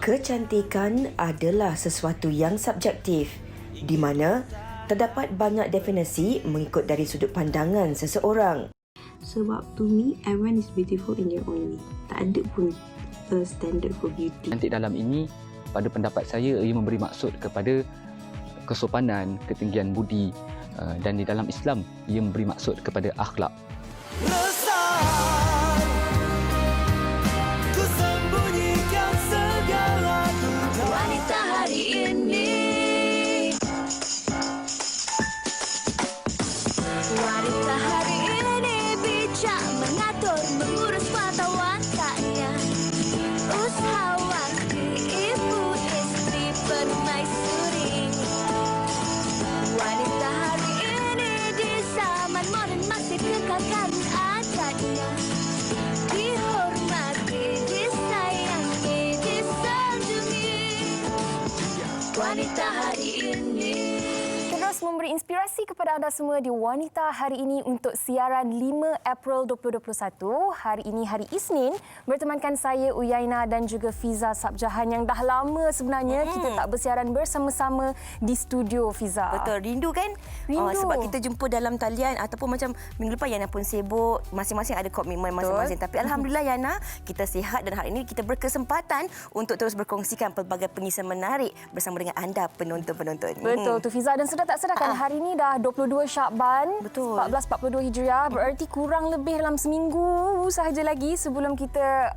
Kecantikan adalah sesuatu yang subjektif, di mana terdapat banyak definisi mengikut dari sudut pandangan seseorang. Sebab to me, everyone is beautiful in their own way. Tak ada pun a standard for beauty. Cantik dalam ini, pada pendapat saya, ia memberi maksud kepada kesopanan, ketinggian budi, dan di dalam Islam, ia memberi maksud kepada akhlak. Wanita hari ini, wanita hari ini bijak mengatur, mengurus mata wataknya, usahawati, ibu istri permaisuri. Wanita hari ini di zaman modern masih kekalkan adatnya, dihormati, disayangi, disanjungi. Wanita hari ini. Terus memberi inspirasi kepada anda semua di Wanita Hari Ini untuk siaran 5 April 2021. Hari ini hari Isnin, bertemankan saya Uyaina dan juga Fiza Sabjahan yang dah lama sebenarnya kita tak bersiaran bersama-sama di studio, Fiza. Betul, rindu kan? Rindu. Sebab kita jumpa dalam talian ataupun macam minggu lepas Yana pun sibuk, masing-masing ada komitmen masing-masing. Tapi Alhamdulillah Yana, kita sihat dan hari ini kita berkesempatan untuk terus berkongsikan pelbagai pengisian menarik bersama dengan anda penonton-penonton. Betul tu Fiza, dan sudah tak sedar kan hari ini dah 22 Syakban 1442 Hijriah, berarti kurang lebih dalam seminggu sahaja lagi sebelum kita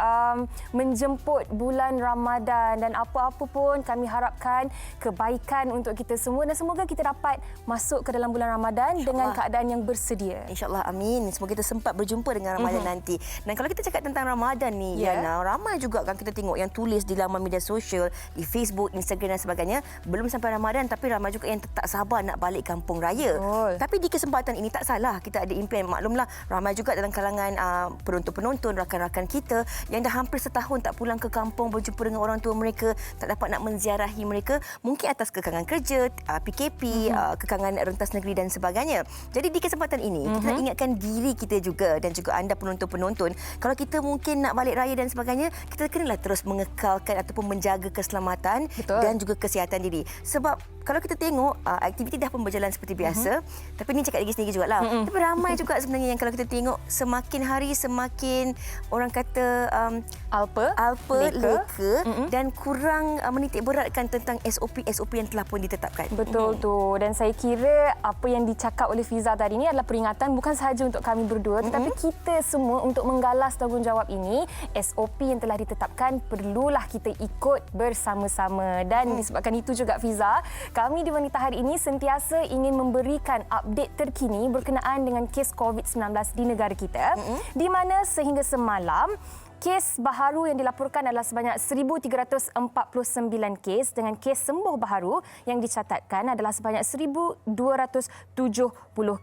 menjemput bulan Ramadan, dan apa-apa pun kami harapkan kebaikan untuk kita semua dan semoga kita dapat masuk ke dalam bulan Ramadan dengan keadaan yang bersedia. InsyaAllah, amin. Semoga kita sempat berjumpa dengan Ramadan nanti. Dan kalau kita cakap tentang Ramadan ni, Yana, ramai juga kan kita tengok yang tulis di laman media sosial, di Facebook, Instagram dan sebagainya, belum sampai Ramadan tapi ramai juga yang tak sabar nak balik kampung raya. Tapi di kesempatan ini tak salah kita ada impian. Maklumlah, ramai juga dalam kalangan penonton-penonton, rakan-rakan kita yang dah hampir setahun tak pulang ke kampung berjumpa dengan orang tua mereka, tak dapat nak menziarahi mereka, mungkin atas kekangan kerja, PKP, kekangan rentas negeri dan sebagainya. Jadi di kesempatan ini kita nak ingatkan diri kita juga dan juga anda penonton-penonton, kalau kita mungkin nak balik raya dan sebagainya, kita kenalah terus mengekalkan ataupun menjaga keselamatan dan juga kesihatan diri. Sebab kalau kita tengok aktiviti dah pun berjalan seperti biasa, tapi ni cakap diri sendiri jugalah. Tapi ramai juga sebenarnya yang kalau kita tengok semakin hari semakin orang kata leka dan kurang menitik beratkan tentang SOP yang telah pun ditetapkan. Betul tu, dan saya kira apa yang dicakap oleh Fiza tadi ni adalah peringatan bukan sahaja untuk kami berdua tetapi kita semua untuk menggalas tanggungjawab ini. SOP yang telah ditetapkan perlulah kita ikut bersama-sama, dan disebabkan itu juga Fiza, kami di Wanita Hari Ini sentiasa ingin memberikan update terkini berkenaan dengan kes COVID-19 di negara kita, di mana sehingga semalam kes baharu yang dilaporkan adalah sebanyak 1,349 kes dengan kes sembuh baharu yang dicatatkan adalah sebanyak 1,270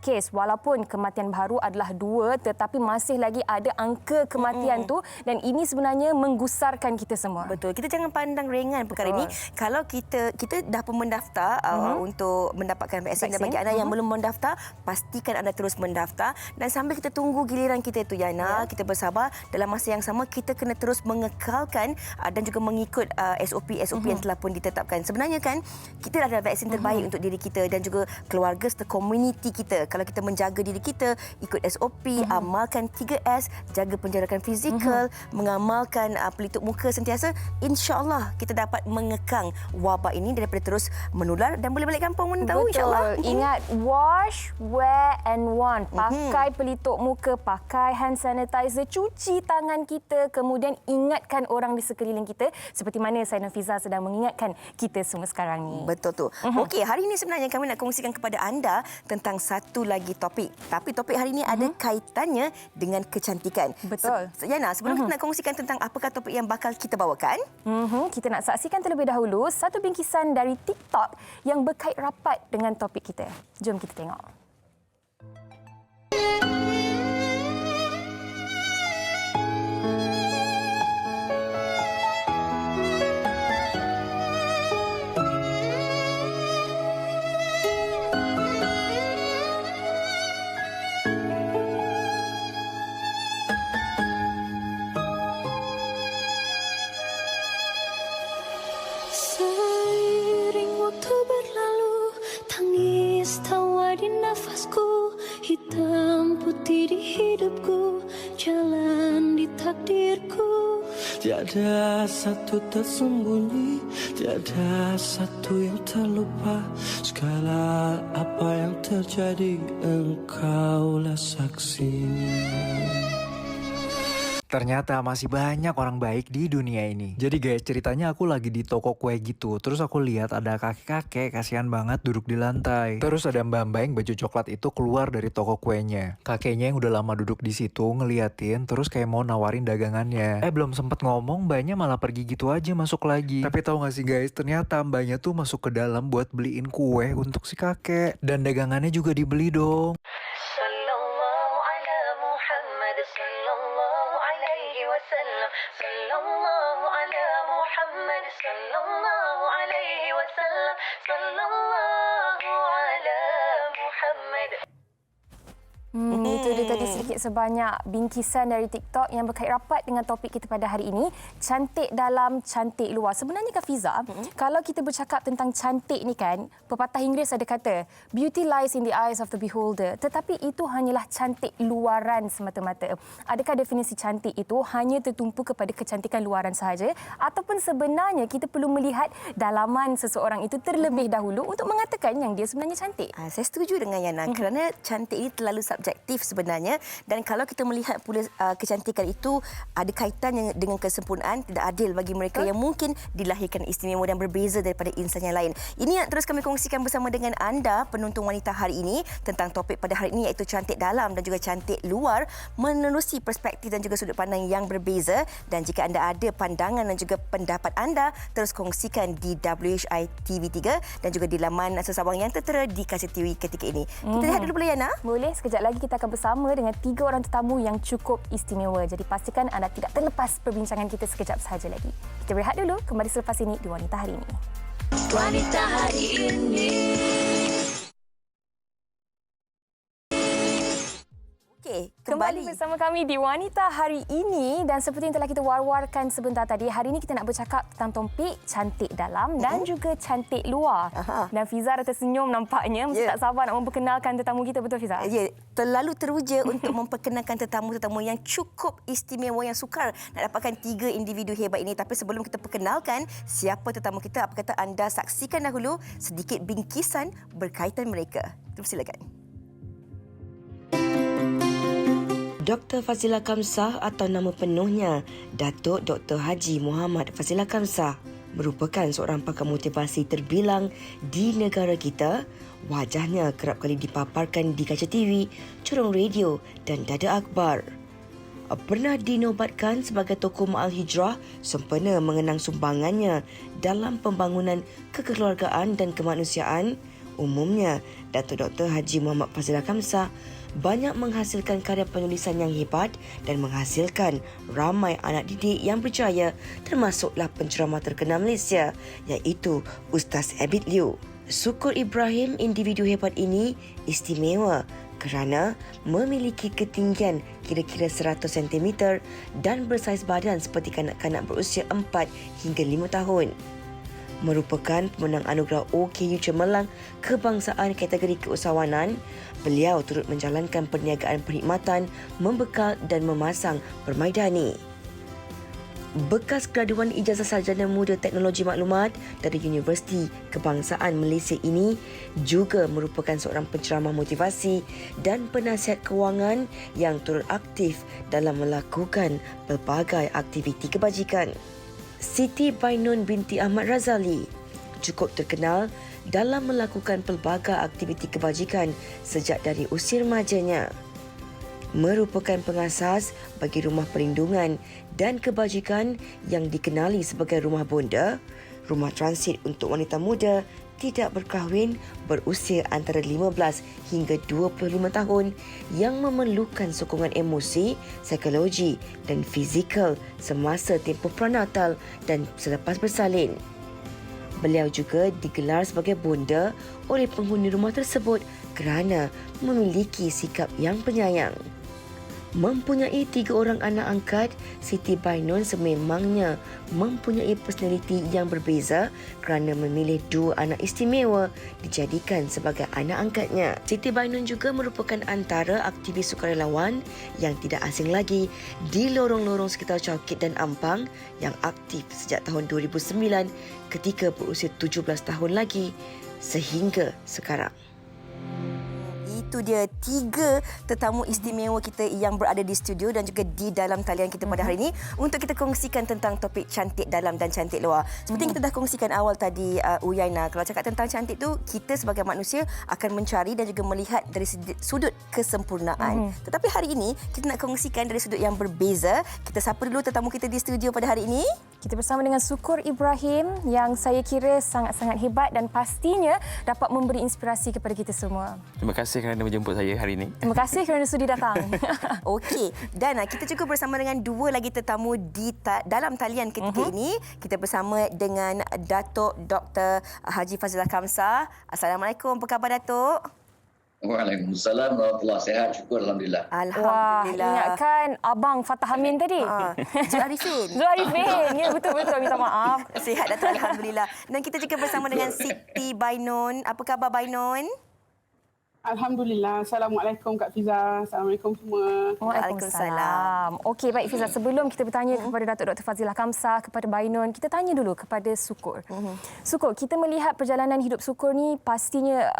kes. Walaupun kematian baharu adalah 2 tetapi masih lagi ada angka kematian tu, dan ini sebenarnya menggusarkan kita semua. Betul. Kita jangan pandang ringan perkara ini. Kalau kita dah pun mendaftar untuk mendapatkan vaksin, dan bagi anda yang belum mendaftar, pastikan anda terus mendaftar dan sambil kita tunggu giliran kita itu Yana, kita bersabar. Dalam masa yang sama kita kena terus mengekalkan dan juga mengikut SOP yang telah pun ditetapkan. Sebenarnya kan kita ada vaksin terbaik untuk diri kita dan juga keluarga serta komuniti kita. Kalau kita menjaga diri kita, ikut SOP, amalkan 3S, jaga penjarakan fizikal, mengamalkan pelitup muka sentiasa, insya-Allah kita dapat mengekang wabak ini daripada terus menular dan boleh balik kampung pun tahu insya-Allah. Ingat, wash, wear and want. Pakai pelitup muka, pakai hand sanitizer, cuci tangan kita, kemudian ingatkan orang di sekeliling kita seperti mana saya dan Fiza sedang mengingatkan kita semua sekarang ni. Betul tu. Okey, hari ini sebenarnya kami nak kongsikan kepada anda tentang satu lagi topik. Tapi topik hari ini ada kaitannya dengan kecantikan. Betul. Yana, sebelum kita nak kongsikan tentang apakah topik yang bakal kita bawakan, kita nak saksikan terlebih dahulu satu bingkisan dari TikTok yang berkait rapat dengan topik kita. Jom kita tengok. Tiada satu tersembunyi, tiada satu yang terlupa. Segala apa yang terjadi, engkaulah saksinya. Ternyata masih banyak orang baik di dunia ini. Jadi guys, ceritanya aku lagi di toko kue gitu. Terus aku lihat ada kakek-kakek kasihan banget duduk di lantai. Terus ada mbak-mbak yang baju coklat itu keluar dari toko kuenya. Kakeknya yang udah lama duduk di situ ngeliatin, terus kayak mau nawarin dagangannya. Belum sempet ngomong, mbaknya malah pergi gitu aja masuk lagi. Tapi tahu gak sih guys, ternyata mbaknya tuh masuk ke dalam buat beliin kue untuk si kakek. Dan dagangannya juga dibeli dong. Itu dia tadi sedikit sebanyak bingkisan dari TikTok yang berkait rapat dengan topik kita pada hari ini, cantik dalam, cantik luar. Sebenarnya Kak Fiza, kalau kita bercakap tentang cantik ni kan, pepatah Inggeris ada kata, beauty lies in the eyes of the beholder. Tetapi itu hanyalah cantik luaran semata-mata. Adakah definisi cantik itu hanya tertumpu kepada kecantikan luaran sahaja, ataupun sebenarnya kita perlu melihat dalaman seseorang itu terlebih dahulu untuk mengatakan yang dia sebenarnya cantik? Saya setuju dengan Yana kerana cantik ini terlalu subjektif sebenarnya, dan kalau kita melihat pula kecantikan itu ada kaitan dengan kesempurnaan, tidak adil bagi mereka yang mungkin dilahirkan istimewa dan berbeza daripada insan yang lain. Ini yang terus kami kongsikan bersama dengan anda penonton wanita hari ini tentang topik pada hari ini, iaitu cantik dalam dan juga cantik luar, menerusi perspektif dan juga sudut pandang yang berbeza. Dan jika anda ada pandangan dan juga pendapat anda, terus kongsikan di WHI TV3 dan juga di laman sesabang yang tertera di Kasih TV ketika ini. Kita lihat dulu boleh Yana? Boleh, sekejap lagi kita akan bersama dengan 3 orang tetamu yang cukup istimewa. Jadi pastikan anda tidak terlepas perbincangan kita sekejap sahaja lagi. Kita berehat dulu, kembali selepas ini di Wanita Hari Ini. Wanita Hari Ini. Okey, Kembali bersama kami di Wanita Hari Ini, dan seperti yang telah kita war-warkan sebentar tadi, hari ini kita nak bercakap tentang topik cantik dalam dan juga cantik luar. Dan Fiza dah tersenyum nampaknya, mesti tak sabar nak memperkenalkan tetamu kita, betul Fiza? Ya, terlalu teruja untuk memperkenalkan tetamu-tetamu yang cukup istimewa, yang sukar nak dapatkan 3 individu hebat ini. Tapi sebelum kita perkenalkan siapa tetamu kita, apa kata anda saksikan dahulu sedikit bingkisan berkaitan mereka. Silakan. Dr. Fazilah Kamsah atau nama penuhnya Datuk Dr. Haji Muhammad Fazilah Kamsah merupakan seorang pakar motivasi terbilang di negara kita. Wajahnya kerap kali dipaparkan di kaca TV, corong radio dan dada akhbar. Pernah dinobatkan sebagai tokoh Ma'al Hijrah sempena mengenang sumbangannya dalam pembangunan kekeluargaan dan kemanusiaan. Umumnya, Datuk Dr. Haji Muhammad Fazilah Kamsah banyak menghasilkan karya penulisan yang hebat dan menghasilkan ramai anak didik yang berjaya, termasuklah penceramah terkenal Malaysia iaitu Ustaz Abid Liu. Syukur Ibrahim, individu hebat ini istimewa kerana memiliki ketinggian kira-kira 100 cm dan bersaiz badan seperti kanak-kanak berusia 4 hingga 5 tahun. Merupakan pemenang anugerah OKU Cemerlang Kebangsaan kategori keusahawanan, beliau turut menjalankan perniagaan perkhidmatan, membekal dan memasang permaidani. Bekas graduan ijazah sarjana muda teknologi maklumat dari Universiti Kebangsaan Malaysia ini juga merupakan seorang penceramah motivasi dan penasihat kewangan yang turut aktif dalam melakukan pelbagai aktiviti kebajikan. Siti Bainun binti Ahmad Razali cukup terkenal dalam melakukan pelbagai aktiviti kebajikan sejak dari usia remajanya. Merupakan pengasas bagi rumah perlindungan dan kebajikan yang dikenali sebagai Rumah Bonda, rumah transit untuk wanita muda tidak berkahwin berusia antara 15 hingga 25 tahun yang memerlukan sokongan emosi, psikologi dan fizikal semasa tempoh prenatal dan selepas bersalin. Beliau juga digelar sebagai bonda oleh penghuni rumah tersebut kerana memiliki sikap yang penyayang. Mempunyai 3 orang anak angkat, Siti Bainun sememangnya mempunyai personaliti yang berbeza kerana memilih 2 anak istimewa dijadikan sebagai anak angkatnya. Siti Bainun juga merupakan antara aktivis sukarelawan yang tidak asing lagi di lorong-lorong sekitar Chowkit dan Ampang yang aktif sejak tahun 2009 ketika berusia 17 tahun lagi sehingga sekarang. Itu dia 3 tetamu istimewa kita yang berada di studio dan juga di dalam talian kita pada hari ini untuk kita kongsikan tentang topik cantik dalam dan cantik luar. Seperti yang kita dah kongsikan awal tadi, Uyaina, kalau cakap tentang cantik tu, kita sebagai manusia akan mencari dan juga melihat dari sudut kesempurnaan. Tetapi hari ini kita nak kongsikan dari sudut yang berbeza. Kita sapa dulu tetamu kita di studio pada hari ini. Kita bersama dengan Sukur Ibrahim yang saya kira sangat-sangat hebat dan pastinya dapat memberi inspirasi kepada kita semua. Terima kasih kerana menjemput saya hari ini. Terima kasih kerana sudi datang. Okey, dan kita juga bersama dengan 2 lagi tetamu di dalam talian ketika ini. Kita bersama dengan Datuk Dr. Haji Fazilah Kamsah. Assalamualaikum, apa khabar Datuk? Waalaikumsalam warahmatullahi sihat, syukur alhamdulillah. Alhamdulillah. Wah, ingatkan abang Fatah Amin tadi. Zul Arifin. Zul Arifin. Ya, betul-betul. Minta maaf. Sihat Datuk, alhamdulillah. Dan kita juga bersama dengan Siti Bainun. Apa khabar Bainun? Alhamdulillah. Assalamualaikum Kak Fiza. Assalamualaikum semua. Waalaikumsalam. Okey, baik Fiza. Sebelum kita bertanya kepada Datuk Dr. Fazilah Kamsah, kepada Bainun, kita tanya dulu kepada Sukur. Sukur, kita melihat perjalanan hidup Sukur ni pastinya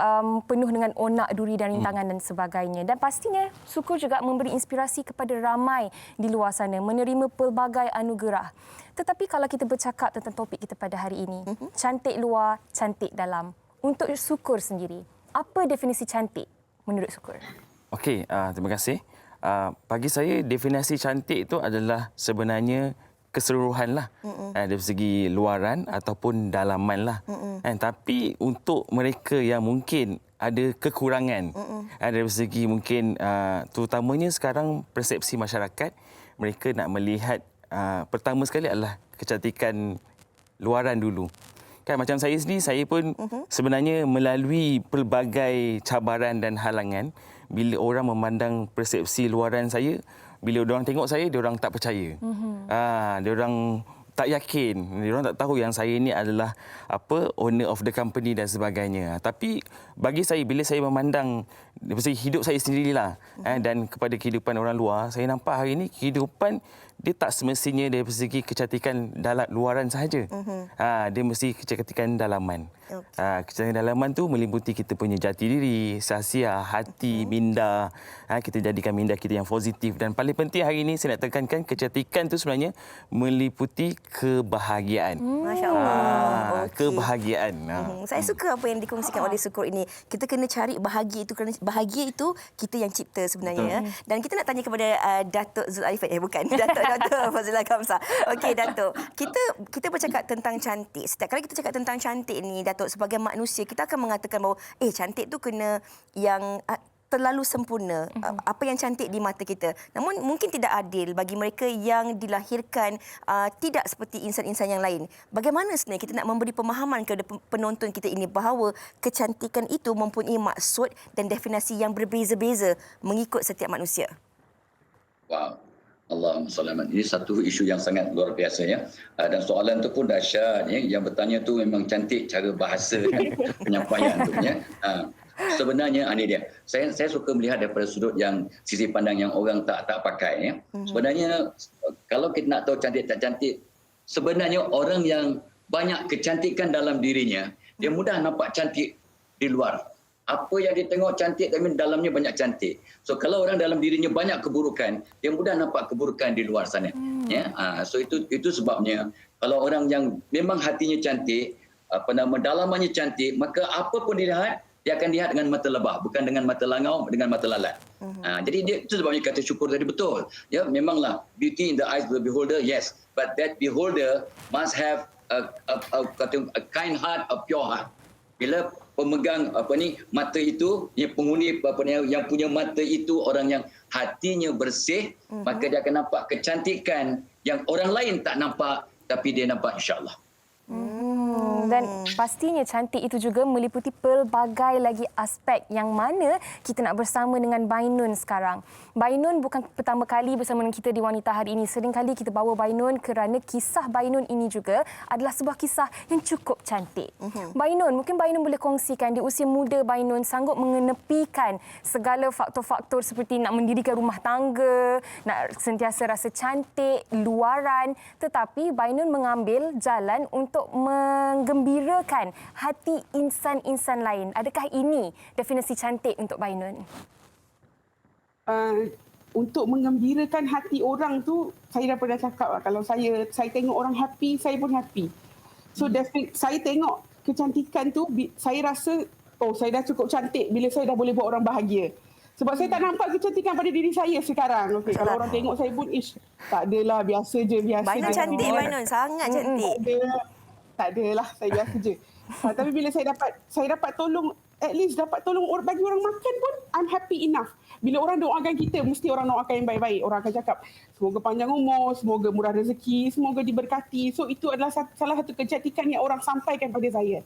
penuh dengan onak, duri dan rintangan dan sebagainya. Dan pastinya Sukur juga memberi inspirasi kepada ramai di luar sana, menerima pelbagai anugerah. Tetapi kalau kita bercakap tentang topik kita pada hari ini, cantik luar, cantik dalam. Untuk Sukur sendiri, apa definisi cantik menurut Sukur? Okey, terima kasih. Bagi saya, definisi cantik itu adalah sebenarnya keseluruhan lah. Dari segi luaran ataupun dalaman lah. Tapi untuk mereka yang mungkin ada kekurangan, dari segi mungkin terutamanya sekarang persepsi masyarakat, mereka nak melihat pertama sekali adalah kecantikan luaran dulu. Kan macam saya sendiri, saya pun sebenarnya melalui pelbagai cabaran dan halangan. Bila orang memandang persepsi luaran saya, bila orang tengok saya, dia orang tak percaya. Dia orang tak yakin. Dia orang tak tahu yang saya ni adalah owner of the company dan sebagainya. Tapi bagi saya, bila saya memandang hidup saya sendirilah dan kepada kehidupan orang luar, saya nampak hari ini kehidupan dia tak semestinya dari segi kecantikan dalam luaran sahaja. Dia mesti kecantikan dalaman. Kecantikan dalaman tu meliputi kita punya jati diri, sahsia, hati, minda. Kita jadikan minda kita yang positif. Dan paling penting hari ini saya nak tekankan, kecantikan tu sebenarnya meliputi kebahagiaan. Masya Allah. Kebahagiaan. Saya suka apa yang dikongsikan oleh Sukur ini. Kita kena cari bahagia itu kerana bahagia itu kita yang cipta sebenarnya. Dan kita nak tanya kepada Datuk Zul Arifin. Bukan. Datuk Fazilah Kamsah. Okey Datuk, kita bercakap tentang cantik. Setiap kali kita cakap tentang cantik ni Datuk, sebagai manusia kita akan mengatakan bahawa cantik tu kena yang terlalu sempurna, apa yang cantik di mata kita. Namun mungkin tidak adil bagi mereka yang dilahirkan tidak seperti insan-insan yang lain. Bagaimana sebenarnya kita nak memberi pemahaman kepada penonton kita ini bahawa kecantikan itu mempunyai maksud dan definisi yang berbeza-beza mengikut setiap manusia? Wow. Allahumma salli ala. Ini satu isu yang sangat luar biasa ya. Dan soalan tu pun dahsyat ya. Yang bertanya tu memang cantik cara bahasa dan penyampaian tu ya. Sebenarnya ini dia. Saya suka melihat daripada sudut yang sisi pandang yang orang tak pakai ya. Sebenarnya kalau kita nak tahu cantik tak cantik, sebenarnya orang yang banyak kecantikan dalam dirinya, dia mudah nampak cantik di luar. Apa yang dia tengok cantik tapi dalamnya banyak cantik. So kalau orang dalam dirinya banyak keburukan, dia mudah nampak keburukan di luar sana. Ya, so itu sebabnya kalau orang yang memang hatinya cantik, dalamannya cantik, maka apa pun dilihat, dia akan lihat dengan mata lebah, bukan dengan mata langau, dengan mata lalat. Jadi itu sebabnya kata Syukur tadi betul. Ya, memanglah beauty in the eyes of the beholder, yes, but that beholder must have a kind heart, a pure heart. Bila pemegang mata itu, penghuni yang punya mata itu orang yang hatinya bersih, maka dia akan nampak kecantikan yang orang lain tak nampak, tapi dia nampak insya-Allah. Dan pastinya cantik itu juga meliputi pelbagai lagi aspek yang mana kita nak bersama dengan Bainun sekarang. Bainun bukan pertama kali bersama dengan kita di Wanita Hari ini. Seringkali kita bawa Bainun kerana kisah Bainun ini juga adalah sebuah kisah yang cukup cantik. Bainun, mungkin Bainun boleh kongsikan di usia muda Bainun sanggup mengenepikan segala faktor-faktor seperti nak mendirikan rumah tangga, nak sentiasa rasa cantik, luaran, tetapi Bainun mengambil jalan untuk menggembirakan hati insan-insan lain. Adakah ini definisi cantik untuk Bainun? Untuk menggembirakan hati orang tu, saya dah pernah cakap lah, kalau saya tengok orang happy, saya pun happy. So saya tengok kecantikan tu, saya rasa saya dah cukup cantik bila saya dah boleh buat orang bahagia. Sebab saya tak nampak kecantikan pada diri saya sekarang. Okay, kalau orang tengok saya pun, tak adalah, biasa je. Bainun cantik, Bainun. Sangat cantik. Tak adalah, saya biasa je. Tapi bila saya dapat tolong, at least dapat tolong bagi orang makan pun, I'm happy enough. Bila orang doakan kita, mesti orang doakan yang baik-baik. Orang akan cakap, semoga panjang umur, semoga murah rezeki, semoga diberkati. So itu adalah salah satu kecantikan yang orang sampaikan pada saya.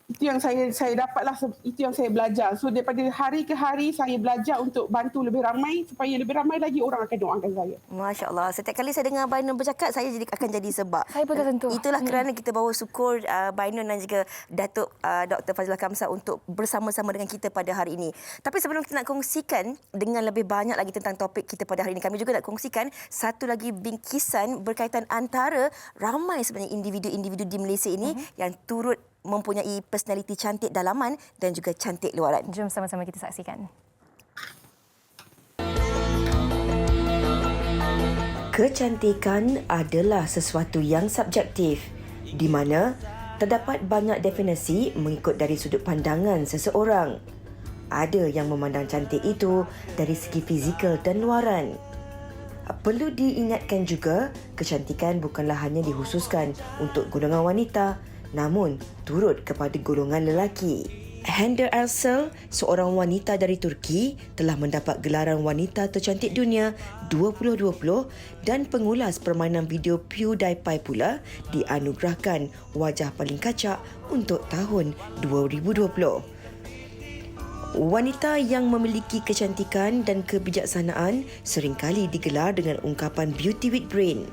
Itu yang saya dapatlah, itu yang saya belajar. So daripada hari ke hari saya belajar untuk bantu lebih ramai supaya lebih ramai lagi orang akan doakan saya. Masya Allah. Setiap kali saya dengar Bainun bercakap, saya akan jadi sebab. Saya pun tersentuh. Itulah kerana kita bawa syukur Bainun dan juga Datuk Dr. Fazilah Kamsah untuk bersama-sama dengan kita pada hari ini. Tapi sebelum kita nak kongsikan dengan lebih banyak lagi tentang topik kita pada hari ini, kami juga nak kongsikan satu lagi bingkisan berkaitan antara ramai sebenarnya individu-individu di Malaysia ini yang turut mempunyai personaliti cantik dalaman dan juga cantik luaran. Jom sama-sama kita saksikan. Kecantikan adalah sesuatu yang subjektif, di mana terdapat banyak definisi mengikut dari sudut pandangan seseorang. Ada yang memandang cantik itu dari segi fizikal dan luaran. Perlu diingatkan juga, kecantikan bukanlah hanya dikhususkan untuk golongan wanita, namun turut kepada golongan lelaki. Hande Erçel, seorang wanita dari Turki, telah mendapat gelaran wanita tercantik dunia 2020 dan pengulas permainan video PewDiePie pula dianugerahkan wajah paling kacak untuk tahun 2020. Wanita yang memiliki kecantikan dan kebijaksanaan seringkali digelar dengan ungkapan beauty with brain.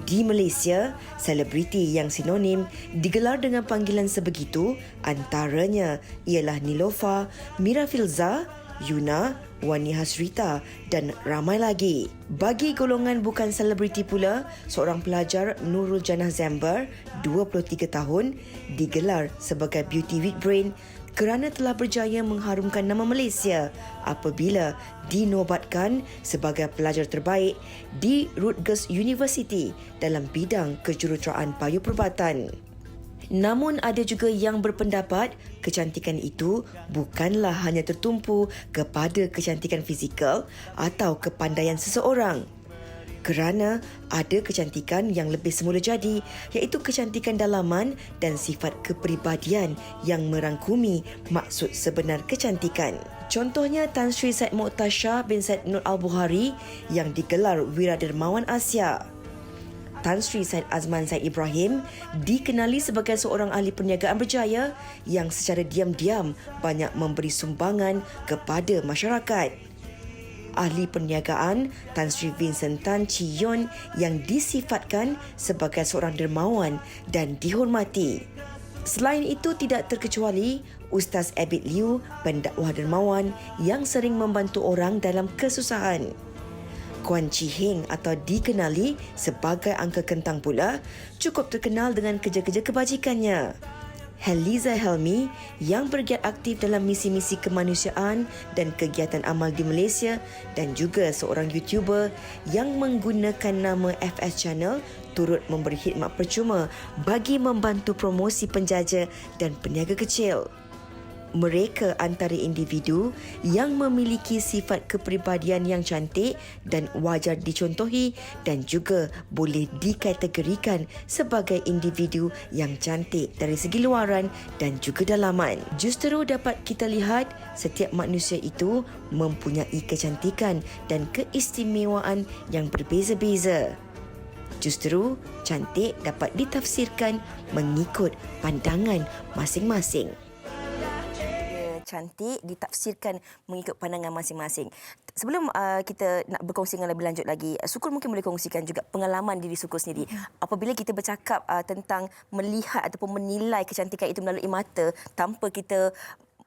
Di Malaysia, selebriti yang sinonim digelar dengan panggilan sebegitu antaranya ialah Niloufar, Mira Filzah, Yuna, Wani Hasrita dan ramai lagi. Bagi golongan bukan selebriti pula, seorang pelajar Nurul Janah Zambar, 23 tahun, digelar sebagai beauty with brain kerana telah berjaya mengharumkan nama Malaysia apabila dinobatkan sebagai pelajar terbaik di Rutgers University dalam bidang kejuruteraan payuperubatan. Namun ada juga yang berpendapat kecantikan itu bukanlah hanya tertumpu kepada kecantikan fizikal atau kepandaian seseorang. Kerana ada kecantikan yang lebih semula jadi, iaitu kecantikan dalaman dan sifat kepribadian yang merangkumi maksud sebenar kecantikan. Contohnya Tan Sri Said Muqtasha bin Said Nur Al-Bukhari yang digelar Wiradadermawan Asia. Tan Sri Said Azman Said Ibrahim dikenali sebagai seorang ahli perniagaan berjaya yang secara diam-diam banyak memberi sumbangan kepada masyarakat. Ahli perniagaan Tan Sri Vincent Tan Chee Yon yang disifatkan sebagai seorang dermawan dan dihormati. Selain itu tidak terkecuali Ustaz Abid Liu, pendakwah dermawan yang sering membantu orang dalam kesusahan. Kuan Chi Heng atau dikenali sebagai Uncle Kentang pula cukup terkenal dengan kerja-kerja kebajikannya. Heliza Helmi yang bergiat aktif dalam misi-misi kemanusiaan dan kegiatan amal di Malaysia dan juga seorang YouTuber yang menggunakan nama FS Channel turut memberi khidmat percuma bagi membantu promosi penjaja dan peniaga kecil. Mereka antara individu yang memiliki sifat kepribadian yang cantik dan wajar dicontohi dan juga boleh dikategorikan sebagai individu yang cantik dari segi luaran dan juga dalaman. Justru dapat kita lihat setiap manusia itu mempunyai kecantikan dan keistimewaan yang berbeza-beza. Justru, cantik dapat ditafsirkan mengikut pandangan masing-masing. Cantik ditafsirkan mengikut pandangan masing-masing. Sebelum kita nak berkongsi dengan lebih lanjut lagi, Sukur mungkin boleh kongsikan juga pengalaman diri Sukur sendiri. Apabila kita bercakap tentang melihat ataupun menilai kecantikan itu melalui mata tanpa kita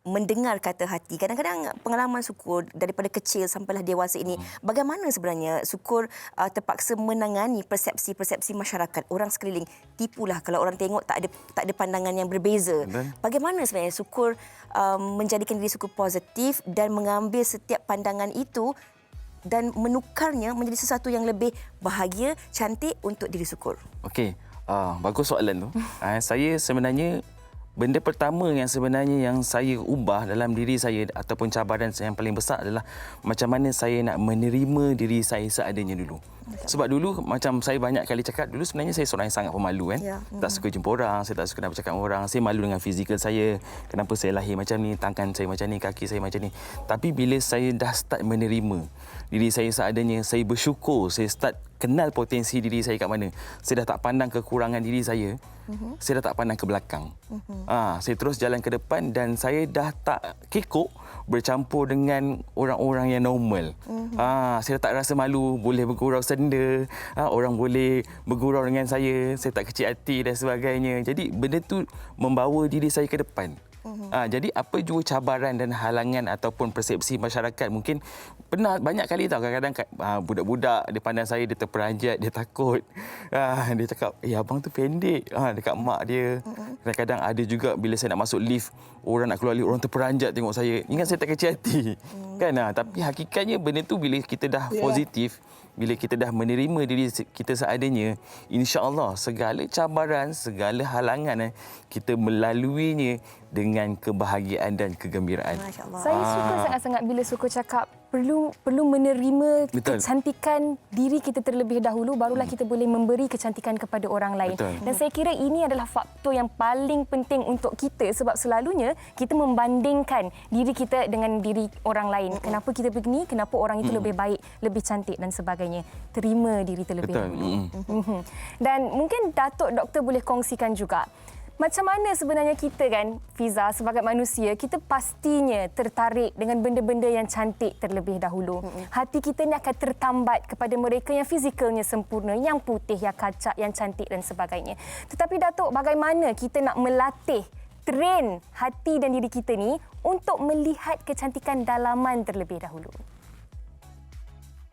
mendengar kata hati. Kadang-kadang pengalaman Sukur daripada kecil sampailah dewasa ini, bagaimana sebenarnya Sukur terpaksa menangani persepsi-persepsi masyarakat, orang sekeliling. Tipulah kalau orang tengok tak ada pandangan yang berbeza. Bagaimana sebenarnya Sukur menjadikan diri Sukur positif dan mengambil setiap pandangan itu dan menukarnya menjadi sesuatu yang lebih bahagia, cantik untuk diri Sukur? Okey, bagus soalan tu. Saya sebenarnya benda pertama yang sebenarnya yang saya ubah dalam diri saya ataupun cabaran saya yang paling besar adalah macam mana saya nak menerima diri saya seadanya dulu. Sebab dulu macam saya banyak kali cakap, dulu sebenarnya saya seorang yang sangat pemalu kan. Tak suka jumpa orang, saya tak suka nak bercakap dengan orang. Saya malu dengan fizikal saya. Kenapa saya lahir macam ni, tangan saya macam ni, kaki saya macam ni. Tapi bila saya dah start menerima diri saya seadanya, saya bersyukur, saya start kenal potensi diri saya kat mana. Saya dah tak pandang kekurangan diri saya. Saya dah tak pandang ke belakang. Saya terus jalan ke depan dan saya dah tak kekok bercampur dengan orang-orang yang normal. Saya dah tak rasa malu boleh bergurau senda, orang boleh bergurau dengan saya tak kecil hati dan sebagainya. Jadi benda tu membawa diri saya ke depan. Jadi apa jua cabaran dan halangan ataupun persepsi masyarakat, mungkin pernah banyak kali tahu kadang-kadang budak-budak dia pandang saya, dia terperanjat, dia takut. Dia cakap, abang tu pendek dekat mak dia. Kadang-kadang ada juga bila saya nak masuk lift, orang nak keluar lift, orang terperanjat tengok saya. Ingat saya tak kecil hati. Kan? Tapi hakikatnya benda tu bila kita dah positif, bila kita dah menerima diri kita seadanya, insya-Allah segala cabaran, segala halangan kita melaluinya dengan kebahagiaan dan kegembiraan. Saya suka sangat-sangat bila Sukur cakap perlu menerima kecantikan diri kita terlebih dahulu, barulah kita boleh memberi kecantikan kepada orang lain. Dan saya kira ini adalah faktor yang paling penting untuk kita, sebab selalunya kita membandingkan diri kita dengan diri orang lain. Kenapa kita begini, kenapa orang itu lebih baik, lebih cantik dan sebagainya. Terima diri terlebih dahulu. Dan mungkin Datuk Doktor boleh kongsikan juga, macam mana sebenarnya kita kan, Fiza, sebagai manusia, kita pastinya tertarik dengan benda-benda yang cantik terlebih dahulu. Hati kita ni akan tertambat kepada mereka yang fizikalnya sempurna, yang putih, yang kacak, yang cantik dan sebagainya. Tetapi Datuk, bagaimana kita nak melatih, train hati dan diri kita ni untuk melihat kecantikan dalaman terlebih dahulu?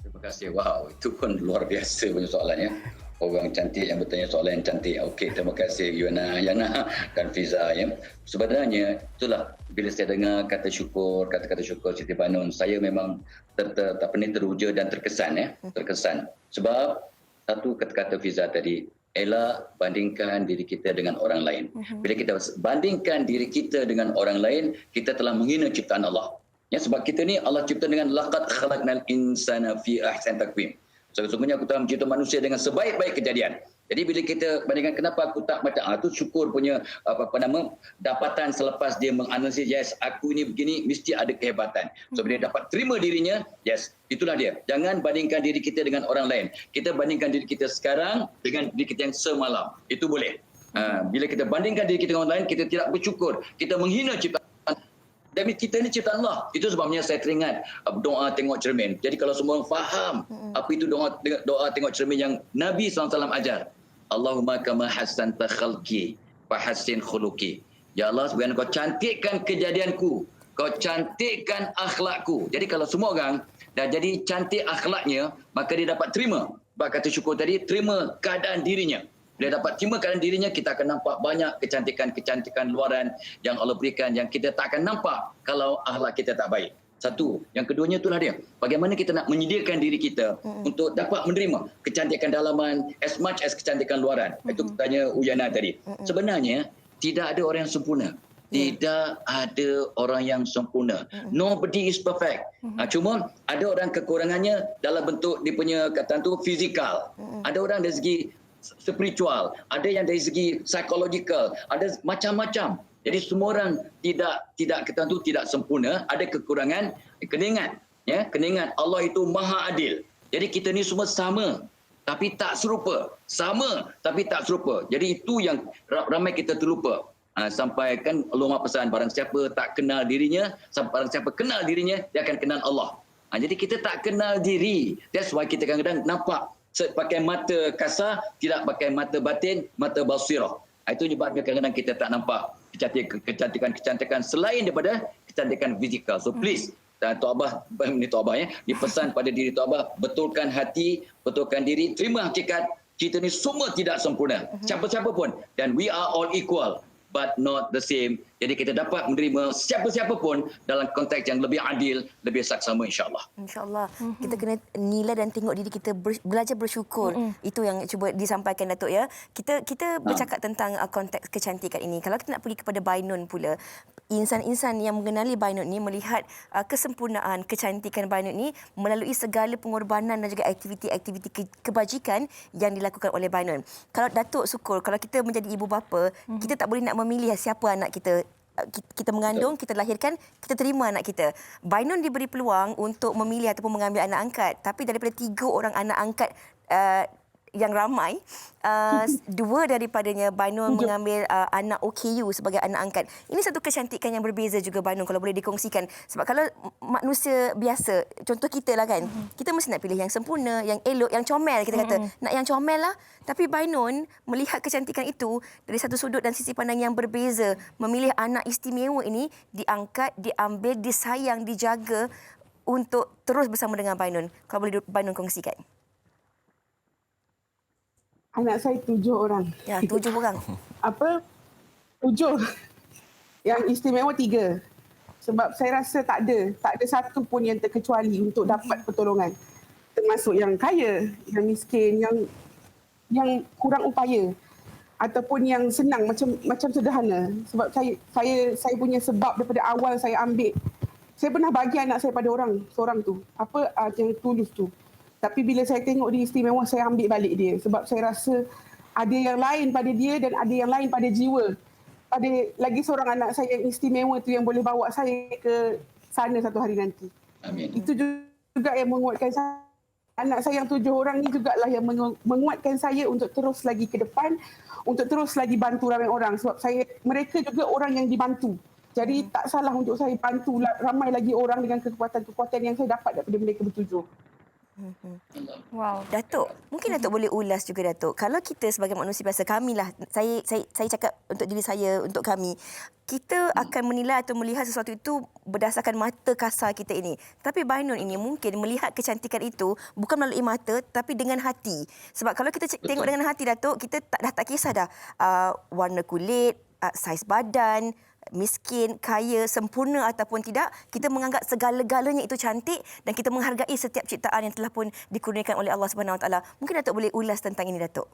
Terima kasih. Wow, itu pun luar biasa punya soalannya. Orang cantik yang bertanya soalan yang cantik. Okey, terima kasih Yana dan Fiza. Sebenarnya itulah bila saya dengar kata syukur, kata-kata syukur Siti Banun, saya memang teruja dan terkesan. Terkesan. Sebab satu kata-kata Fiza tadi, ialah bandingkan diri kita dengan orang lain. Bila kita bandingkan diri kita dengan orang lain, kita telah menghina ciptaan Allah. Sebab kita ni Allah cipta dengan laqad khalaqnal insana fi ahsani taqwim. Sesungguhnya aku telah mencipta manusia dengan sebaik-baik kejadian. Jadi bila kita bandingkan kenapa aku tak macam itu syukur punya dapatan selepas dia menganalisis, yes, aku ni begini mesti ada kehebatan. So bila dia dapat terima dirinya, yes, itulah dia. Jangan bandingkan diri kita dengan orang lain. Kita bandingkan diri kita sekarang dengan diri kita yang semalam. Itu boleh. Bila kita bandingkan diri kita dengan orang lain, kita tidak bersyukur. Kita menghina ciptaan. Dan kita ni ciptaan Allah. Itu sebabnya saya teringat doa tengok cermin. Jadi kalau semua orang faham apa itu doa tengok cermin yang Nabi SAW ajar. Allahumma kama hassanta khalqi fa hassin khuluqi. Ya Allah, sebenarnya kau cantikkan kejadianku, kau cantikkan akhlakku. Jadi kalau semua orang dah jadi cantik akhlaknya, maka dia dapat terima. Sebab kata syukur tadi, terima keadaan dirinya. Bila dapat terima keadaan dirinya, kita akan nampak banyak kecantikan-kecantikan luaran yang Allah berikan yang kita tak akan nampak kalau akhlak kita tak baik. Satu. Yang keduanya itulah dia. Bagaimana kita nak menyediakan diri kita untuk dapat menerima kecantikan dalaman as much as kecantikan luaran. Itu tanya Uyana tadi. Sebenarnya, tidak ada orang yang sempurna. Tidak ada orang yang sempurna. Nobody is perfect. Cuma ada orang kekurangannya dalam bentuk dia punya kata tu fizikal. Ada orang dari segi spiritual, ada yang dari segi psychological, ada macam-macam. Jadi semua orang tidak kita tu tidak sempurna, ada kekurangan. Kena ingat Allah itu Maha Adil. Jadi kita ni semua sama. tapi tak serupa. Sama tapi tak serupa. Jadi itu yang ramai kita terlupa. Sampai kan Allah Maha pesan, barang siapa tak kenal dirinya, barang siapa kenal dirinya, dia akan kenal Allah. Jadi kita tak kenal diri. That's why kita kadang-kadang nampak pakai mata kasar, tidak pakai mata batin, mata basirah. Itu sebabnya kadang-kadang kita tak nampak kecantikan selain daripada kecantikan fizikal. So please, Tok Abah, ini Tok Abah ya, dipesan pada diri Tok Abah, betulkan hati, betulkan diri, terima hakikat kita ni semua tidak sempurna. Siapa-siapa pun. Dan we are all equal but not the same. Jadi kita dapat menerima siapa-siapa pun dalam konteks yang lebih adil, lebih saksama insya-Allah. InsyaAllah. Kita kena nilai dan tengok diri kita, belajar bersyukur. Itu yang cuba disampaikan Datuk ya. Kita bercakap tentang konteks kecantikan ini. Kalau kita nak pergi kepada Bainun pula, insan-insan yang mengenali Bainun ini melihat kesempurnaan, kecantikan Bainun ini melalui segala pengorbanan dan juga aktiviti-aktiviti kebajikan yang dilakukan oleh Bainun. Kalau Datuk syukur, kalau kita menjadi ibu bapa, kita tak boleh nak memilih siapa anak kita. Kita mengandung, kita lahirkan, kita terima anak kita. Bainun diberi peluang untuk memilih ataupun mengambil anak angkat. Tapi daripada 3 orang anak angkat yang ramai, 2 daripadanya Bainun mengambil anak OKU sebagai anak angkat. Ini satu kecantikan yang berbeza juga Bainun, kalau boleh dikongsikan. Sebab kalau manusia biasa, contoh kita lah kan, kita mesti nak pilih yang sempurna, yang elok, yang comel, kita kata. Nak yang comel lah. Tapi Bainun melihat kecantikan itu dari satu sudut dan sisi pandang yang berbeza. Memilih anak istimewa ini, diangkat, diambil, disayang, dijaga untuk terus bersama dengan Bainun. Kalau boleh Bainun kongsikan. Anak saya 7 orang. Ya, 7 orang. 7. Yang istimewa 3. Sebab saya rasa tak ada satu pun yang terkecuali untuk dapat pertolongan. Termasuk yang kaya, yang miskin, yang kurang upaya ataupun yang senang macam sederhana. Sebab saya punya sebab daripada awal saya ambil. Saya pernah bagi anak saya pada seorang tu. Yang tulus tu. Tapi bila saya tengok dia istimewa, saya ambil balik dia. Sebab saya rasa ada yang lain pada dia dan ada yang lain pada jiwa. Ada lagi seorang anak saya yang istimewa tu yang boleh bawa saya ke sana satu hari nanti. Amin. Itu juga yang menguatkan saya. Anak saya yang 7 orang ni jugalah yang menguatkan saya untuk terus lagi ke depan, untuk terus lagi bantu ramai orang. Sebab mereka juga orang yang dibantu. Jadi tak salah untuk saya bantu ramai lagi orang dengan kekuatan-kekuatan yang saya dapat daripada mereka bertujuh. Wow. Datuk, mungkin Datuk boleh ulas juga Datuk. Kalau kita sebagai manusia biasa, kamilah, saya cakap untuk diri saya, untuk kami, kita akan menilai atau melihat sesuatu itu berdasarkan mata kasar kita ini. Tapi Bainun ini mungkin melihat kecantikan itu bukan melalui mata tapi dengan hati. Sebab kalau kita tengok dengan hati Datuk, kita dah tak kisah dah warna kulit, saiz badan, miskin, kaya, sempurna ataupun tidak, kita menganggap segala-galanya itu cantik dan kita menghargai setiap ciptaan yang telah pun dikurniakan oleh Allah Subhanahu Wa Taala. Mungkin Datuk boleh ulas tentang ini Datuk.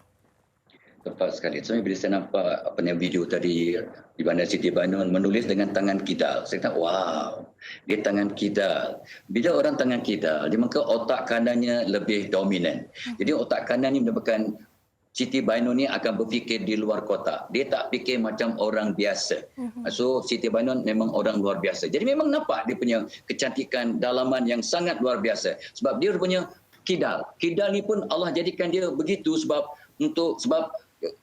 Tepat sekali. Sebenarnya bila saya nampak video tadi di mana Siti Bainun menulis dengan tangan kidal, saya kata wow, dia tangan kidal. Bila orang tangan kidal, dia maka otak kanannya lebih dominan. Jadi otak kanan ini merupakan Siti Bainun ni akan berfikir di luar kotak. Dia tak fikir macam orang biasa. So Siti Bainun memang orang luar biasa. Jadi memang nampak dia punya kecantikan dalaman yang sangat luar biasa. Sebab dia punya kidal. Kidal ni pun Allah jadikan dia begitu sebab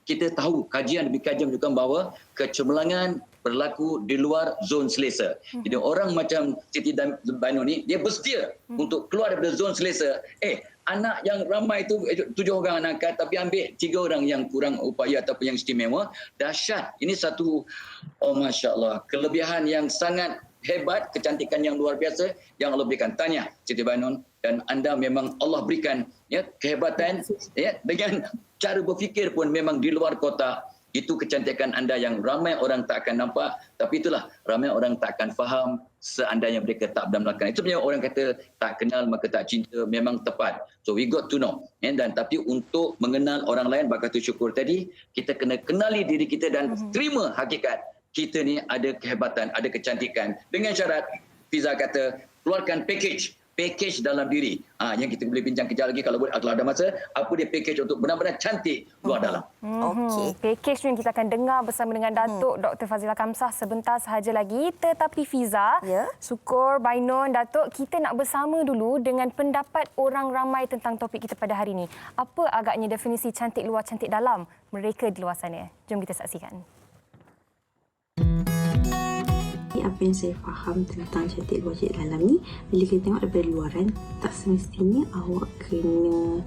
kita tahu kajian demi kajian menunjukkan bahawa kecemerlangan berlaku di luar zon selesa. Jadi orang macam Siti Bainun ni dia bersedia untuk keluar daripada zon selesa. Anak yang ramai itu 7 orang anak angkat tapi ambil 3 orang yang kurang upaya ataupun yang istimewa. Dahsyat. Ini satu masya-Allah, kelebihan yang sangat hebat, kecantikan yang luar biasa yang Allah berikan. Tanya Siti Bainun, dan anda memang Allah berikan kehebatan dengan cara berfikir pun memang di luar kotak. Itu kecantikan anda yang ramai orang tak akan nampak, tapi itulah ramai orang tak akan faham seandainya mereka tak pernah melakukan. Itu punya orang kata tak kenal maka tak cinta, memang tepat. So we got to know. Dan tapi untuk mengenal orang lain, bakal syukur tadi, kita kena kenali diri kita dan terima hakikat kita ni ada kehebatan, ada kecantikan. Dengan syarat Fiza kata keluarkan package package dalam diri. Yang kita boleh bincang kejap lagi kalau ada masa, apa dia package untuk benar-benar cantik luar dalam. Okey. Package ni kita akan dengar bersama dengan Datuk Dr. Fazila Kamsah sebentar sahaja lagi. Tetapi Fiza, Syukur, Bainon, Datuk, kita nak bersama dulu dengan pendapat orang ramai tentang topik kita pada hari ini. Apa agaknya definisi cantik luar, cantik dalam mereka di luar sana? Jom kita saksikan. Apa yang saya faham tentang cantik luar cantik dalam ni, bila kita tengok daripada luaran, tak semestinya awak kena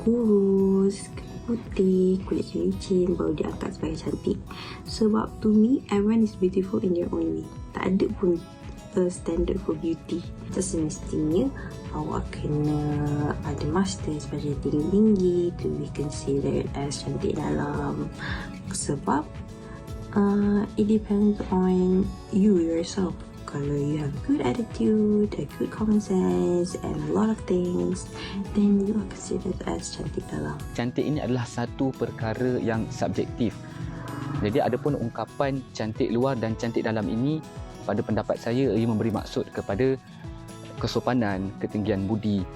kurus, putih, kulit licin baru diangkat sebagai cantik. Sebab to me, everyone is beautiful in their own way. Tak ada pun standard for beauty. Tak semestinya awak kena ada masters, badan tinggi-tinggi to be considered as cantik dalam. Sebab it depends on you yourself. Kalau you have good attitude, a good common sense and a lot of things, then you are considered as cantik dalam. Cantik ini adalah satu perkara yang subjektif. Jadi ada pun ungkapan cantik luar dan cantik dalam ini, pada pendapat saya ia memberi maksud kepada kesopanan, ketinggian budi,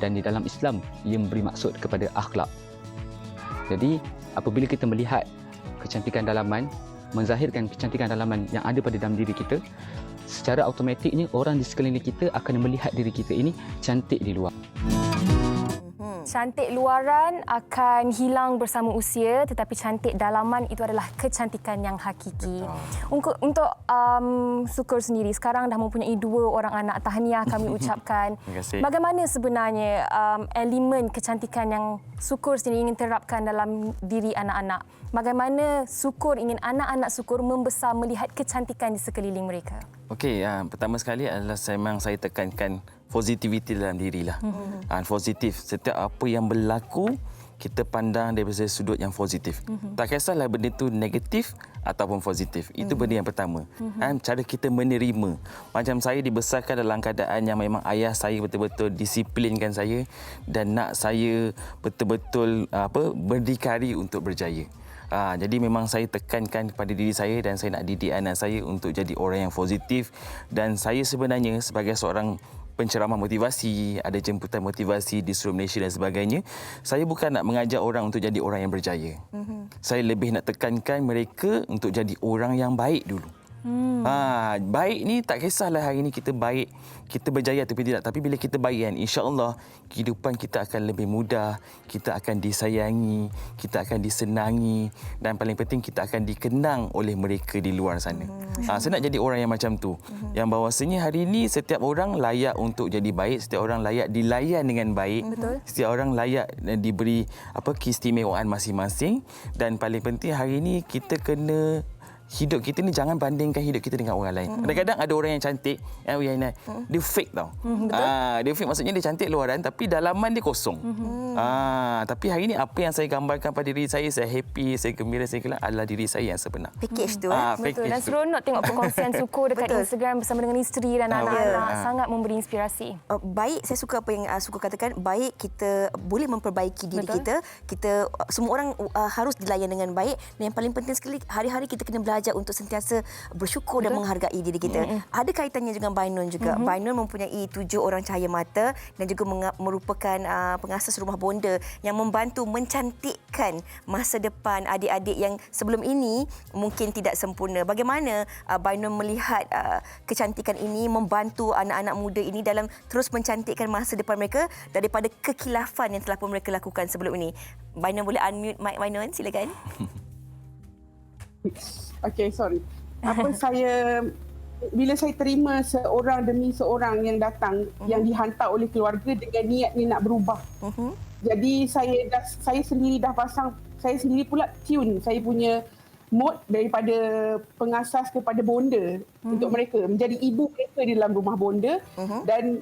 dan di dalam Islam ia memberi maksud kepada akhlak. Jadi apabila kita melihat kecantikan dalaman, menzahirkan kecantikan dalaman yang ada pada dalam diri kita, secara automatiknya orang di sekeliling kita akan melihat diri kita ini cantik di luar. Cantik luaran akan hilang bersama usia, tetapi cantik dalaman itu adalah kecantikan yang hakiki. Untuk Syukur sendiri, sekarang dah mempunyai 2 orang anak. Tahniah kami ucapkan. Bagaimana sebenarnya elemen kecantikan yang Syukur sendiri ingin terapkan dalam diri anak-anak? Bagaimana Syukur ingin anak-anak Syukur membesar melihat kecantikan di sekeliling mereka? Okey, pertama sekali adalah memang saya tekankan positivity dalam dirilah. Positif. Setiap apa yang berlaku, kita pandang daripada sudut yang positif. Tak kisahlah benda itu negatif ataupun positif. Itu benda yang pertama. Cara kita menerima. Macam saya dibesarkan dalam keadaan yang memang ayah saya betul-betul disiplinkan saya dan nak saya betul-betul berdikari untuk berjaya. Jadi memang saya tekankan kepada diri saya dan saya nak didik anak saya untuk jadi orang yang positif. Dan saya sebenarnya sebagai seorang penceramah motivasi, ada jemputan motivasi di seluruh Malaysia dan sebagainya, saya bukan nak mengajak orang untuk jadi orang yang berjaya. Saya lebih nak tekankan mereka untuk jadi orang yang baik dulu. Baik ni tak kisahlah hari ni kita baik, kita berjaya atau tidak, tapi bila kita baik kan, insya-Allah kehidupan kita akan lebih mudah, kita akan disayangi, kita akan disenangi dan paling penting kita akan dikenang oleh mereka di luar sana. Saya nak jadi orang yang macam tu. Yang bahawasanya hari ni setiap orang layak untuk jadi baik, setiap orang layak dilayan dengan baik. Setiap orang layak diberi keistimewaan masing-masing dan paling penting hari ni kita kena hidup kita ni jangan bandingkan hidup kita dengan orang lain. Kadang-kadang ada orang yang cantik, dia fake tau. Dia fake maksudnya dia cantik luaran tapi dalaman dia kosong. Tapi hari ni apa yang saya gambarkan pada diri saya happy, saya gembira, saya gelak adalah diri saya yang sebenar. Package tu. Betul. Dan seronok tengok perkongsian Syukur dekat Instagram bersama dengan isteri dan anak-anak. Sangat memberi inspirasi. Baik, saya suka apa yang Syukur katakan. Baik, kita boleh memperbaiki diri kita. Semua orang harus dilayan dengan baik. Dan yang paling penting sekali, hari-hari kita kena belajar untuk sentiasa bersyukur dan menghargai diri kita. Ada kaitannya dengan Bainon juga. Bainon mempunyai 7 orang cahaya mata dan juga merupakan pengasas rumah bonda yang membantu mencantikkan masa depan adik-adik yang sebelum ini mungkin tidak sempurna. Bagaimana Bainon melihat kecantikan ini membantu anak-anak muda ini dalam terus mencantikkan masa depan mereka daripada kekilafan yang telah pun mereka lakukan sebelum ini. Bainon boleh unmute mic Bainon, silakan. Okay, sorry. Bila saya terima seorang demi seorang yang datang, yang dihantar oleh keluarga dengan niatnya nak berubah. Jadi saya sendiri dah pasang, saya sendiri pula tune saya punya mode daripada pengasas kepada bonda untuk mereka. Menjadi ibu mereka di dalam rumah bonda dan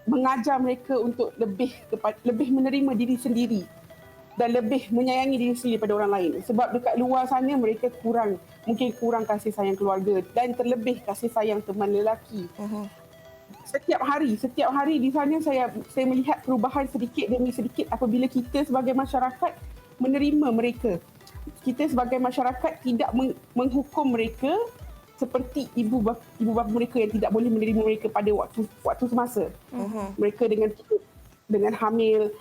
mengajar mereka untuk lebih menerima diri sendiri dan lebih menyayangi diri sendiri pada orang lain. Sebab dekat luar sana mereka mungkin kurang kasih sayang keluarga dan terlebih kasih sayang teman lelaki. Setiap hari di sana saya melihat perubahan sedikit demi sedikit apabila kita sebagai masyarakat menerima mereka. Kita sebagai masyarakat tidak menghukum mereka seperti ibu bapa mereka yang tidak boleh menerima mereka pada waktu semasa. Mereka dengan hamil,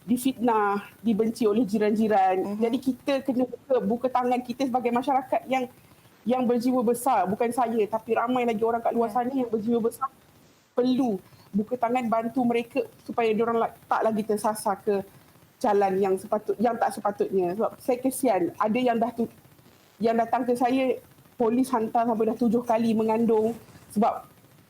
difitnah, dibenci oleh jiran-jiran. Jadi kita kena buka tangan kita sebagai masyarakat yang berjiwa besar, bukan saya tapi ramai lagi orang kat luar sana yang berjiwa besar, perlu buka tangan bantu mereka supaya diorang tak lagi tersasar ke jalan yang tak sepatutnya. Sebab saya kesian, ada yang datang ke saya, polis hantar sampai dah 7 kali mengandung sebab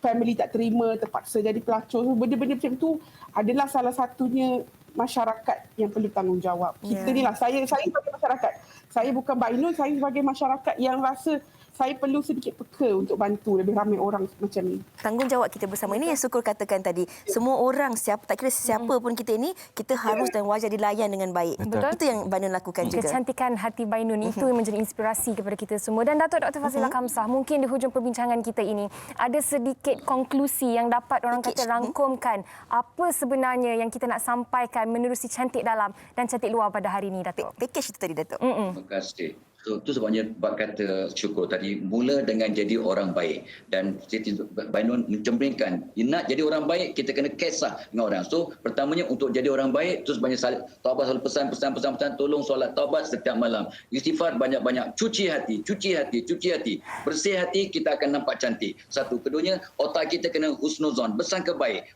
family tak terima, terpaksa jadi pelacur. So, benda-benda macam tu adalah salah satunya masyarakat yang perlu tanggungjawab. Kita ni lah, saya sebagai masyarakat. Saya bukan Mbak Ainul, saya sebagai masyarakat yang rasa saya perlu sedikit peka untuk bantu lebih ramai orang macam ni. Tanggungjawab kita bersama ini yang Syukur katakan tadi. Semua orang, tak kira siapa pun kita ini, kita harus dan wajar dilayan dengan baik. Betul. Itu yang Bainun lakukan juga. Kecantikan hati Bainun itu yang menjadi inspirasi kepada kita semua. Dan Datuk Dr. Fazilah Khamsah, mungkin di hujung perbincangan kita ini ada sedikit konklusi yang dapat orang kata rangkumkan apa sebenarnya yang kita nak sampaikan menerusi cantik dalam dan cantik luar pada hari ini, Datuk. Package itu tadi, Datuk. Terima kasih. So, itu sebabnya bab kata Syukur tadi, mula dengan jadi orang baik. Dan Bainun mencerminkan, nak jadi orang baik, kita kena kisah dengan orang. So, pertamanya untuk jadi orang baik, terus banyak taubat, selalu pesan, tolong solat taubat setiap malam. Istighfar banyak-banyak, cuci hati. Bersih hati, kita akan nampak cantik. Satu. Keduanya, otak kita kena husnuzon, bersangka baik.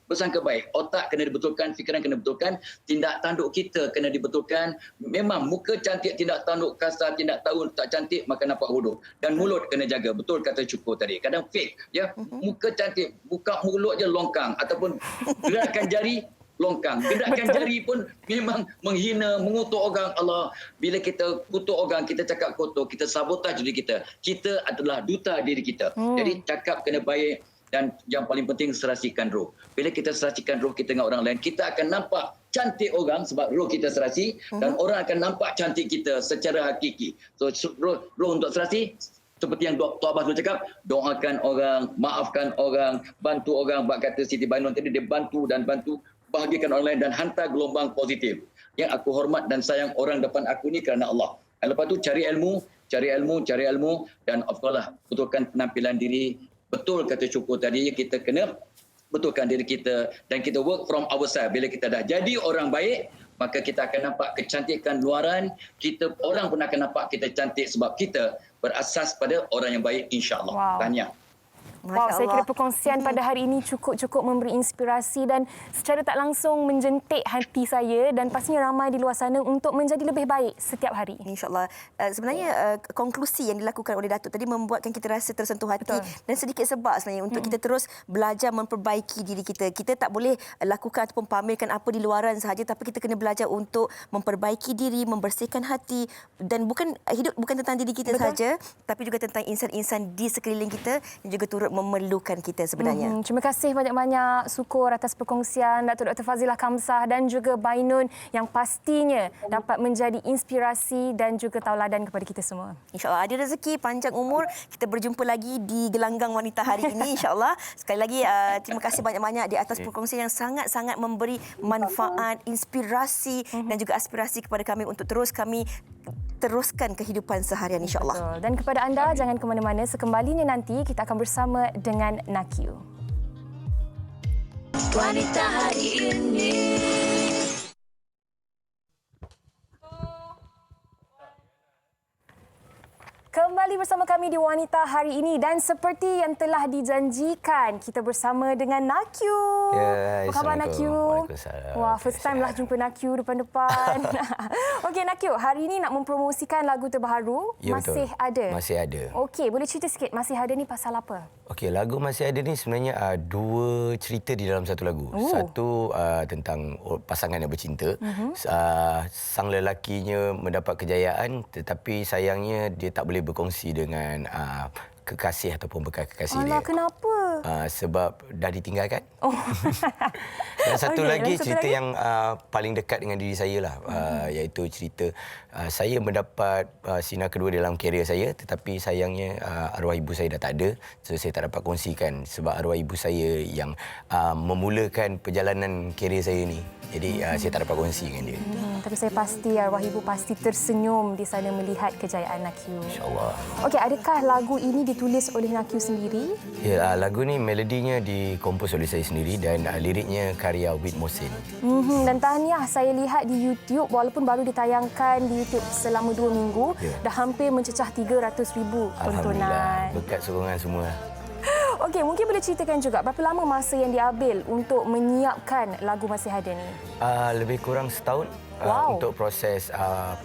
Otak kena dibetulkan, fikiran kena dibetulkan, tindak tanduk kita kena dibetulkan. Memang muka cantik, tindak tanduk kasar, tindak tahu tak cantik, maka nampak bodoh. Dan mulut kena jaga. Betul kata Syukur tadi. Kadang fake. Ya, muka cantik, buka mulut je longkang. Ataupun gerakkan jari, longkang. Gerakkan jari pun memang menghina, mengutuk orang. Allah, bila kita kutuk orang, kita cakap kotor, kita sabotaj diri kita. Kita adalah duta diri kita. Jadi cakap kena baik. Dan yang paling penting, serasikan roh. Bila kita serasikan roh kita dengan orang lain, kita akan nampak cantik orang sebab roh kita serasi, dan orang akan nampak cantik kita secara hakiki. So roh untuk serasi, seperti yang Tok Abbas cakap, doakan orang, maafkan orang, bantu orang. Bak kata Siti Bainun tadi, dia bantu, bahagikan orang lain dan hantar gelombang positif. Yang aku hormat dan sayang orang depan aku ni kerana Allah. Dan lepas tu cari ilmu, dan of course lah, betulkan penampilan diri. Betul kata Syukur tadi, kita kena betulkan diri kita dan kita work from ourselves. Bila kita dah jadi orang baik, maka kita akan nampak kecantikan luaran. Orang pun akan nampak kita cantik sebab kita berasas pada orang yang baik, insya-Allah. Wow. Tahniah. Wow, saya kira perkongsian pada hari ini cukup memberi inspirasi dan secara tak langsung menjentik hati saya dan pastinya ramai di luar sana untuk menjadi lebih baik setiap hari. InsyaAllah. Sebenarnya konklusi yang dilakukan oleh Datuk tadi membuatkan kita rasa tersentuh hati. Betul. Dan sedikit sebab sebenarnya untuk kita terus belajar memperbaiki diri kita. Kita tak boleh lakukan ataupun pamerkan apa di luaran sahaja, tapi kita kena belajar untuk memperbaiki diri, membersihkan hati, dan hidup bukan tentang diri kita sahaja, tapi juga tentang insan-insan di sekeliling kita yang juga turut memerlukan kita sebenarnya. Terima kasih banyak-banyak Syukur atas perkongsian Datuk Dr. Fazilah Khamsah dan juga Bainun yang pastinya dapat menjadi inspirasi dan juga tauladan kepada kita semua. InsyaAllah ada rezeki, panjang umur, kita berjumpa lagi di Gelanggang Wanita hari ini, insyaAllah. Sekali lagi terima kasih banyak-banyak di atas perkongsian yang sangat-sangat memberi manfaat, inspirasi dan juga aspirasi kepada kami untuk kami teruskan kehidupan seharian, insyaAllah. Betul. Dan kepada anda, jangan ke mana-mana. Sekembalinya nanti kita akan bersama dengan Nakyu. Wanita hari ini. Kembali bersama kami di Wanita hari ini dan seperti yang telah dijanjikan, kita bersama dengan Nakyu. Ya, apa khabar Nakyu? Waalaikumsalam. Wah, first time lah jumpa Nakyu depan-depan. Okey Nakyu, hari ini nak mempromosikan lagu terbaru. Ya, Masih betul. Ada. Masih Ada. Okey, boleh cerita sikit Masih Ada ni pasal apa? Okey, lagu Masih Ada ni sebenarnya dua cerita di dalam satu lagu. Satu tentang pasangan yang bercinta. Sang lelakinya mendapat kejayaan tetapi sayangnya dia tak boleh berkongsi dengan kekasih ataupun bekas kekasih dia. Alah, kenapa? Sebab dah ditinggalkan. Oh. Dan satu Okey, lagi dan satu cerita lagi? yang paling dekat dengan diri saya lah, iaitu cerita saya mendapat sinar kedua dalam kerjaya saya, tetapi sayangnya arwah ibu saya dah tak ada, so saya tak dapat kongsikan sebab arwah ibu saya yang memulakan perjalanan kerjaya saya ni. Jadi saya tak dapat kongsi dengan dia. Tapi saya pasti arwah ibu pasti tersenyum di sana melihat kejayaan Nakyu. InsyaAllah. Okey, adakah lagu ini ditulis oleh Nakyu sendiri? Ya, lagu ni melodinya dikompos oleh saya sendiri dan liriknya karya Wid Mohsin. Dan tahniah, saya lihat di YouTube walaupun baru ditayangkan di YouTube selama 2 minggu, dah hampir mencecah 300,000 Alhamdulillah, tontonan. berkat sokongan semua. Okey, mungkin boleh ceritakan juga berapa lama masa yang diambil untuk menyiapkan lagu Masih Ada ni? Lebih kurang setahun untuk proses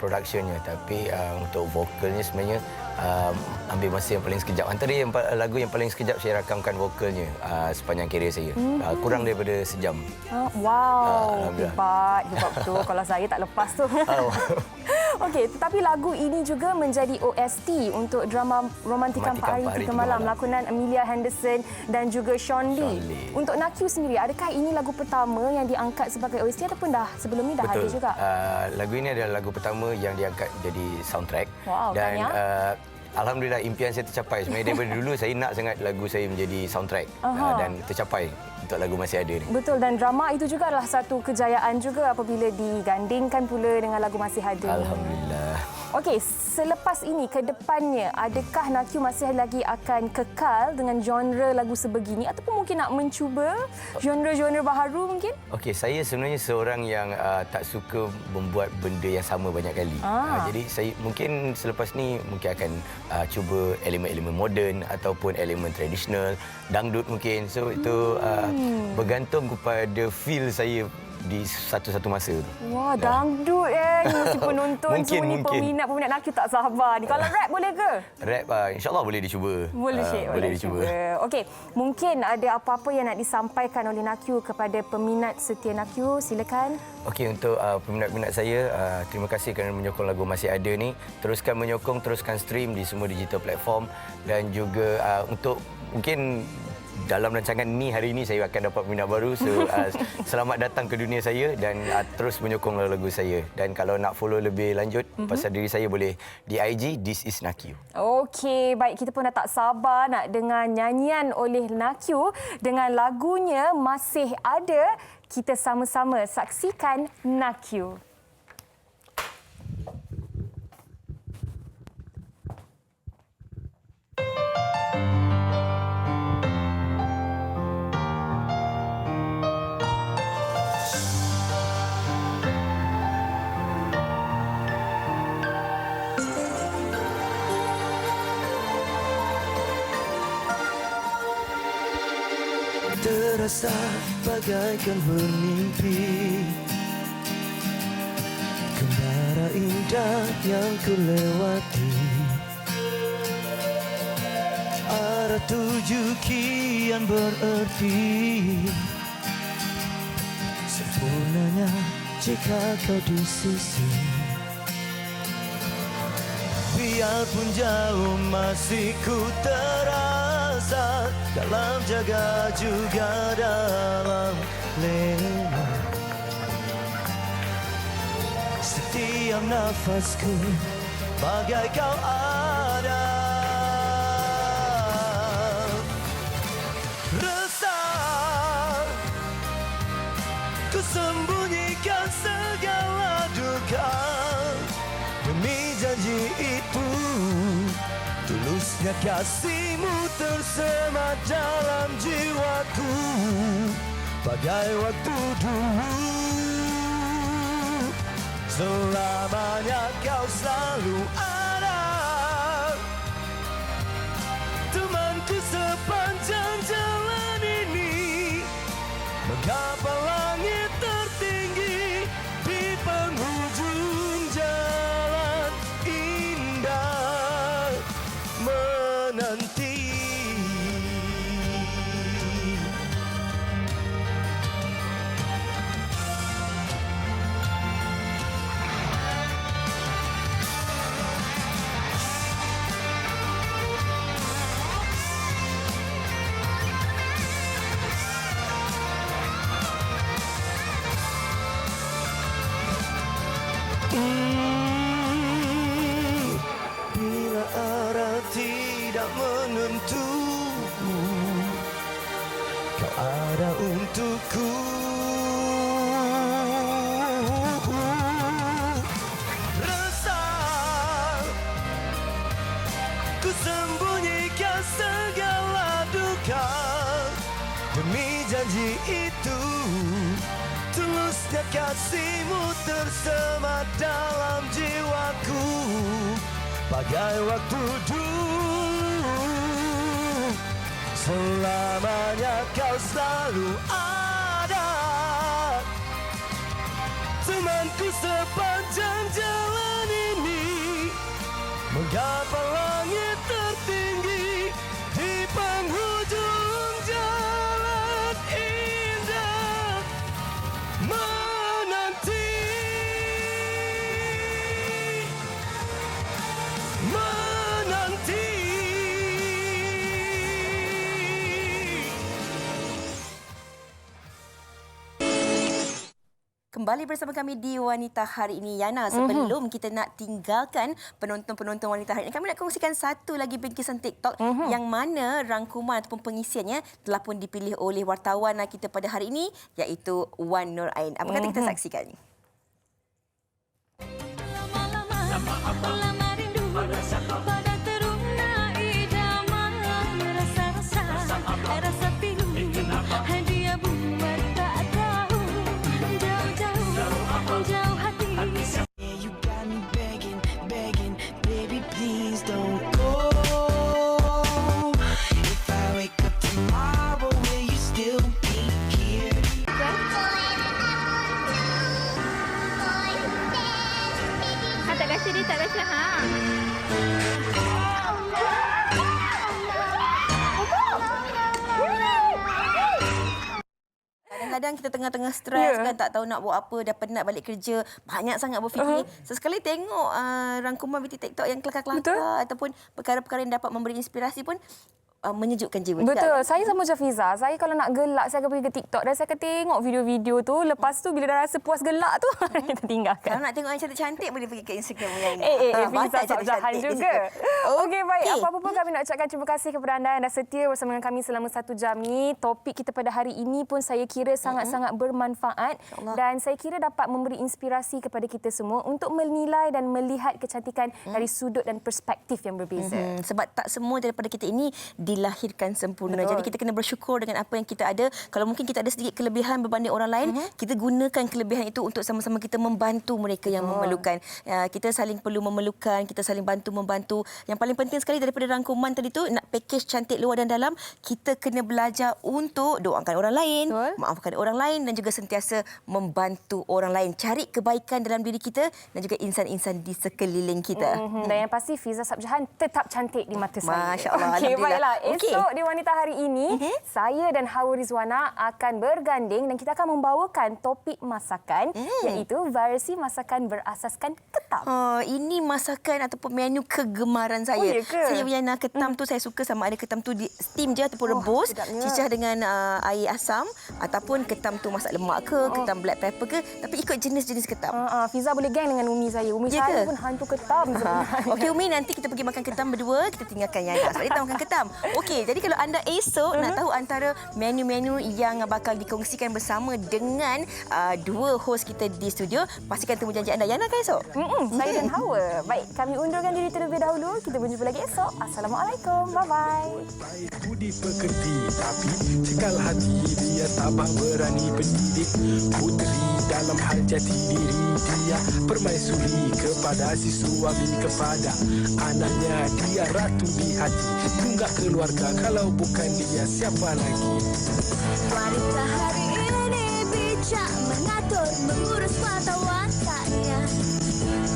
productionnya, tapi untuk vokalnya sebenarnya ambil masa yang paling sekejap. Antara lagu yang paling sekejap saya rakamkan vokalnya sepanjang kerjaya saya. Kurang daripada sejam. Wow, hebat betul. Kalau saya tak lepas tu. Okey, tetapi lagu ini juga menjadi OST untuk drama Romantika 4 Hari 3 Malam lakonan Amelia Henderson dan juga Sean Lee. Untuk Nakyu sendiri, adakah ini lagu pertama yang diangkat sebagai OST ataupun dah sebelum ni dah ada juga? Lagu ini adalah lagu pertama yang diangkat jadi soundtrack. Wow, dan alhamdulillah impian saya tercapai. Sebenarnya daripada dulu saya nak sangat lagu saya menjadi soundtrack dan tercapai untuk lagu Masih Ada ni. Betul, dan drama itu juga adalah satu kejayaan juga apabila digandingkan pula dengan lagu Masih Ada. Alhamdulillah. Okey, selepas ini ke depannya, adakah Nakyu masih lagi akan kekal dengan genre lagu sebegini ataupun mungkin nak mencuba genre-genre baharu mungkin? Okey, saya sebenarnya seorang yang tak suka membuat benda yang sama banyak kali. Jadi saya mungkin selepas ni mungkin akan cuba elemen-elemen moden ataupun elemen tradisional, dangdut mungkin. So itu bergantung kepada feel saya di satu-satu masa. Wah, dangdut mesti penonton semua ni peminat-peminat Nakyu tak sabar ni. Kalau rap boleh ke? Rap insya-Allah boleh dicuba. Boleh dicuba. Okey, mungkin ada apa-apa yang nak disampaikan oleh Nakyu kepada peminat setia Nakyu, silakan. Okey, untuk peminat-peminat saya, terima kasih kerana menyokong lagu Masih Ada ni. Teruskan menyokong, teruskan stream di semua digital platform dan juga untuk mungkin dalam rancangan ni hari ini saya akan dapat peminat baru. So selamat datang ke dunia saya dan terus menyokong lagu saya. Dan kalau nak follow lebih lanjut pasal diri saya boleh di IG This Is Nakyu. Okey, baik, kita pun dah tak sabar nak dengar nyanyian oleh Nakyu dengan lagunya Masih Ada. Kita sama-sama saksikan Nakyu. Terasa bagaikan bermimpi, kembara indah yang kulewati, arah tuju kian bererti, sempurnanya jika kau di sisi. Biarpun jauh masih ku terasa, dalam jaga juga dalam lena. Setiap nafasku bagai kau ada. Resah ku sembunyikan segala duka demi janji itu. Tulusnya kasihmu tersemat dalam jiwaku bagai waktu dulu. Selamanya kau selalu ada, temanku sepanjang jalan ini. Mengapa langit tertinggi di penghujung jalan indah menanti. ada untukku. Resah ku sembunyikan segala duka demi janji itu. Tulusnya kasihmu tersemat dalam jiwaku bagai waktu dulu. Selamanya kau selalu ada, temanku sepanjang jalan ini, menggapai langit tertinggi di penghujung jalan indah menanti. Kembali bersama kami di Wanita Hari ini, Yana. Sebelum kita nak tinggalkan penonton-penonton Wanita Hari ini, kami nak kongsikan satu lagi bingkisan TikTok yang mana rangkuman ataupun pengisiannya telah pun dipilih oleh wartawan kita pada hari ini, iaitu Wan Nur Ain. Apa kata kita saksikan? Lama rindu pada teruna idaman, rasa pilu dia buat tak tahu jauh hati. You got me begging, begging, baby please don't go. If I wake up tomorrow, will you still be here? Tak kasi dia, tak kasi ha. Kadang-kadang kita tengah-tengah stres kan, tak tahu nak buat apa, dah penat balik kerja, banyak sangat berfikir. Sesekali tengok rangkuman video TikTok yang kelakar-kelakar ataupun perkara-perkara yang dapat memberi inspirasi pun menyejukkan jiwa. Betul. Tidak? Saya sama macam Fiza. Saya kalau nak gelak, saya akan pergi ke TikTok dan saya akan tengok video-video tu. Lepas tu bila dah rasa puas gelak tu, kita tinggalkan. Kalau nak tengok yang cantik-cantik, boleh pergi ke Instagram yang ini. Fiza tak jahat juga. Okey, baik. Apa-apa pun kami nak ucapkan terima kasih kepada anda yang dah setia bersama dengan kami selama 1 jam ni. Topik kita pada hari ini pun saya kira sangat-sangat bermanfaat. Dan saya kira dapat memberi inspirasi kepada kita semua untuk menilai dan melihat kecantikan dari sudut dan perspektif yang berbeza. Sebab tak semua daripada kita ini dilahirkan sempurna. Jadi kita kena bersyukur dengan apa yang kita ada. Kalau mungkin kita ada sedikit kelebihan berbanding orang lain, kita gunakan kelebihan itu untuk sama-sama kita membantu mereka yang memerlukan. Kita saling perlu memerlukan, kita saling bantu-membantu. Yang paling penting sekali daripada rangkuman tadi tu, nak package cantik luar dan dalam, kita kena belajar untuk doakan orang lain, maafkan orang lain dan juga sentiasa membantu orang lain. Cari kebaikan dalam diri kita dan juga insan-insan di sekeliling kita. Dan yang pasti Fiza Sabjahan tetap cantik di mata saya. Masya Allah. Okey, baiklah. Okey. Esok di Wanita Hari ini, saya dan Hawa Rizwana akan berganding dan kita akan membawakan topik masakan, iaitu variasi masakan berasaskan ketam. Ini masakan ataupun menu kegemaran saya. Saya Yana, ketam tu saya suka sama ada ketam tu di steam je ataupun rebus, cicah dengan air asam, ataupun ketam tu masak lemak ke, ketam black pepper ke, tapi ikut jenis-jenis ketam. Fiza boleh geng dengan Umi saya. Umi saya pun hantu ketam sebenarnya. Okey Umi, nanti kita pergi makan ketam berdua, kita tinggalkan Yana sebab dia tak makan ketam. Okey, jadi kalau anda esok nak tahu antara menu-menu yang bakal dikongsikan bersama dengan dua host kita di studio, pastikan temu janji anda. Yana kan esok? Saya dan Hawa. Baik, kami undurkan diri terlebih dahulu. Kita berjumpa lagi esok. Assalamualaikum. Bye-bye. Budi pekerti tapi cekal hati, dia tabah berani pendidik. Puteri dalam hal jati diri, dia permaisuri kepada si suami, kepada anaknya dia ratu di hati. Tunggak keluarga, kalau bukan dia siapa lagi? Wanita hari ini bijak mengatur, mengurus mata-matanya.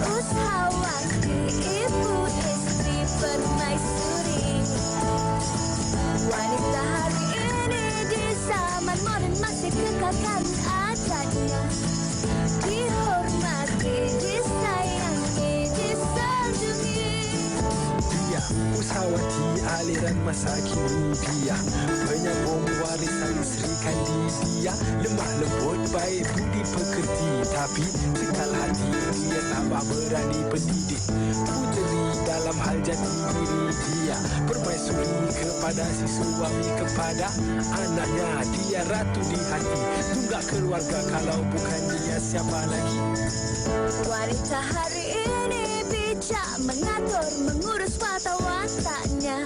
Usahawati, ibu istri permaisuri. Wanita hari ini di zaman modern masih kekalkan adatnya. Dihormati, disayangi, disanjungi. Dia usahawati aliran masa kini, dia penyambung warisan Sri Kandi. Dia lemah lembut, baik budi pekerti tapi cekal hati, dia tabah berani pendidik. Puteri dalam hal jati diri, dia dia permaisuri kepada si suami, kepada anaknya. Dia ratu di hati, tunggak keluarga, kalau bukan dia siapa lagi? Wanita hari ini bijak mengatur, mengurus mata wataknya.